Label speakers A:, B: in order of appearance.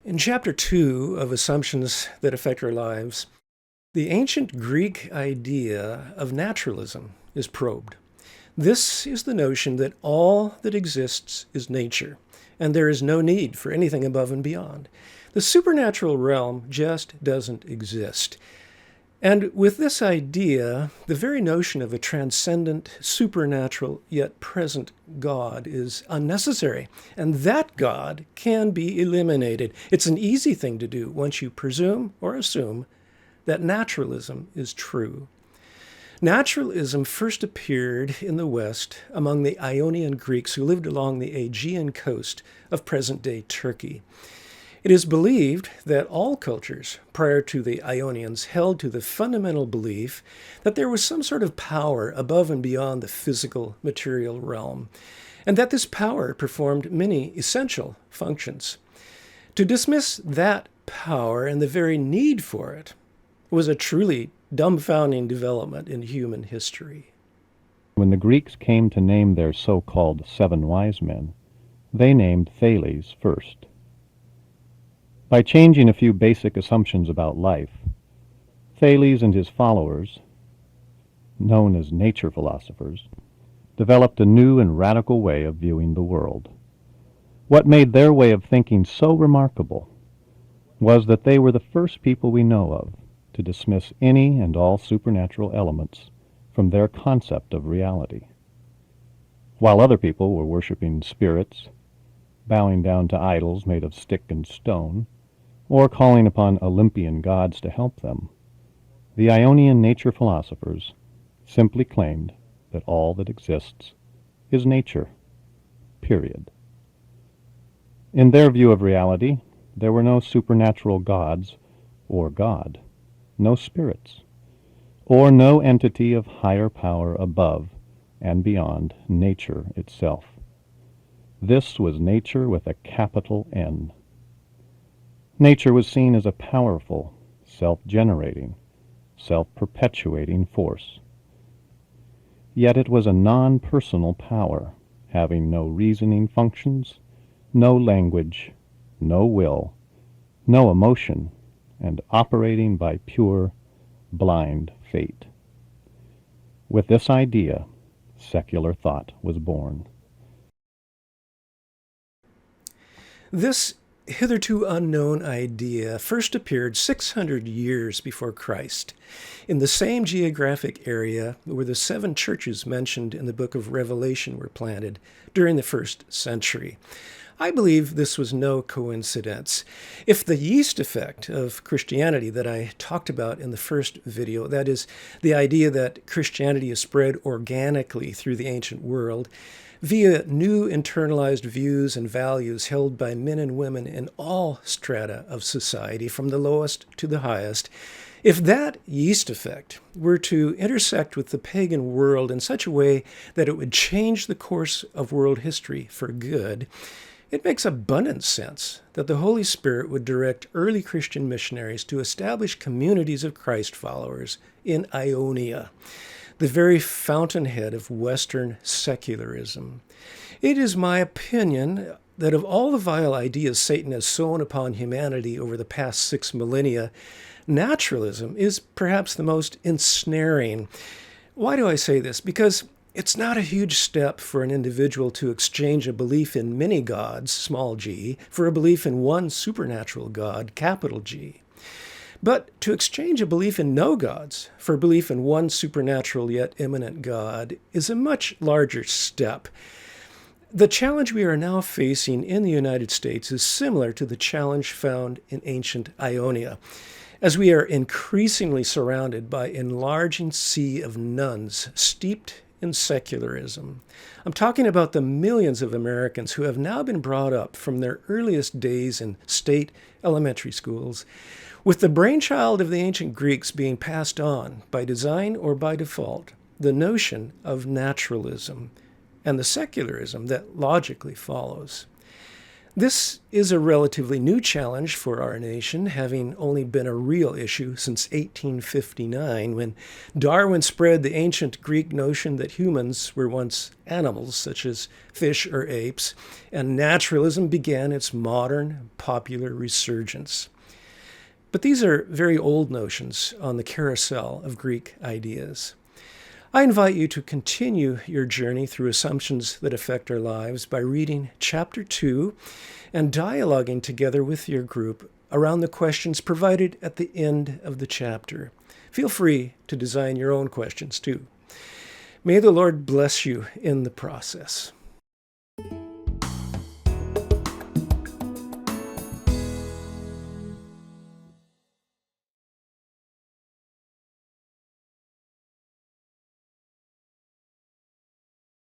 A: In Chapter 2 of Assumptions That Affect Our Lives, the ancient Greek idea of naturalism is probed. This is the notion that all that exists is nature, and there is no need for anything above and beyond. The supernatural realm just doesn't exist. And with this idea, the very notion of a transcendent, supernatural, yet present God is unnecessary. And that God can be eliminated. It's an easy thing to do once you presume or assume that naturalism is true. Naturalism first appeared in the West among the Ionian Greeks who lived along the Aegean coast of present-day Turkey. It is believed that all cultures prior to the Ionians held to the fundamental belief that there was some sort of power above and beyond the physical material realm, and that this power performed many essential functions. To dismiss that power and the very need for it was a truly dumbfounding development in human history.
B: When the Greeks came to name their so-called 7 wise men, they named Thales first. By changing a few basic assumptions about life, Thales and his followers, known as nature philosophers, developed a new and radical way of viewing the world. What made their way of thinking so remarkable was that they were the first people we know of to dismiss any and all supernatural elements from their concept of reality. While other people were worshiping spirits, bowing down to idols made of stick and stone, or calling upon Olympian gods to help them, the Ionian nature philosophers simply claimed that all that exists is nature, period. In their view of reality, there were no supernatural gods or God, no spirits, or no entity of higher power above and beyond nature itself. This was nature with a capital N. Nature was seen as a powerful, self-generating, self-perpetuating force. Yet it was a non-personal power, having no reasoning functions, no language, no will, no emotion, and operating by pure, blind fate. With this idea, secular thought was born.
A: This hitherto unknown idea first appeared 600 years before Christ in the same geographic area where the 7 churches mentioned in the book of Revelation were planted during the 1st century. I believe this was no coincidence. If the yeast effect of Christianity that I talked about in the first video, that is, the idea that Christianity is spread organically through the ancient world, via new internalized views and values held by men and women in all strata of society, from the lowest to the highest, if that yeast effect were to intersect with the pagan world in such a way that it would change the course of world history for good, it makes abundant sense that the Holy Spirit would direct early Christian missionaries to establish communities of Christ followers in Ionia, the very fountainhead of Western secularism. It is my opinion that of all the vile ideas Satan has sown upon humanity over the past 6 millennia, naturalism is perhaps the most ensnaring. Why do I say this? Because it's not a huge step for an individual to exchange a belief in many gods, small g, for a belief in one supernatural God, capital G. But to exchange a belief in no gods for belief in one supernatural yet immanent God is a much larger step. The challenge we are now facing in the United States is similar to the challenge found in ancient Ionia, as we are increasingly surrounded by an enlarging sea of nuns steeped in secularism. I'm talking about the millions of Americans who have now been brought up from their earliest days in state elementary schools with the brainchild of the ancient Greeks being passed on, by design or by default, the notion of naturalism and the secularism that logically follows. This is a relatively new challenge for our nation, having only been a real issue since 1859, when Darwin spread the ancient Greek notion that humans were once animals, such as fish or apes, and naturalism began its modern, popular resurgence. But these are very old notions on the carousel of Greek ideas. I invite you to continue your journey through assumptions that affect our lives by reading Chapter 2 and dialoguing together with your group around the questions provided at the end of the chapter. Feel free to design your own questions too. May the Lord bless you in the process.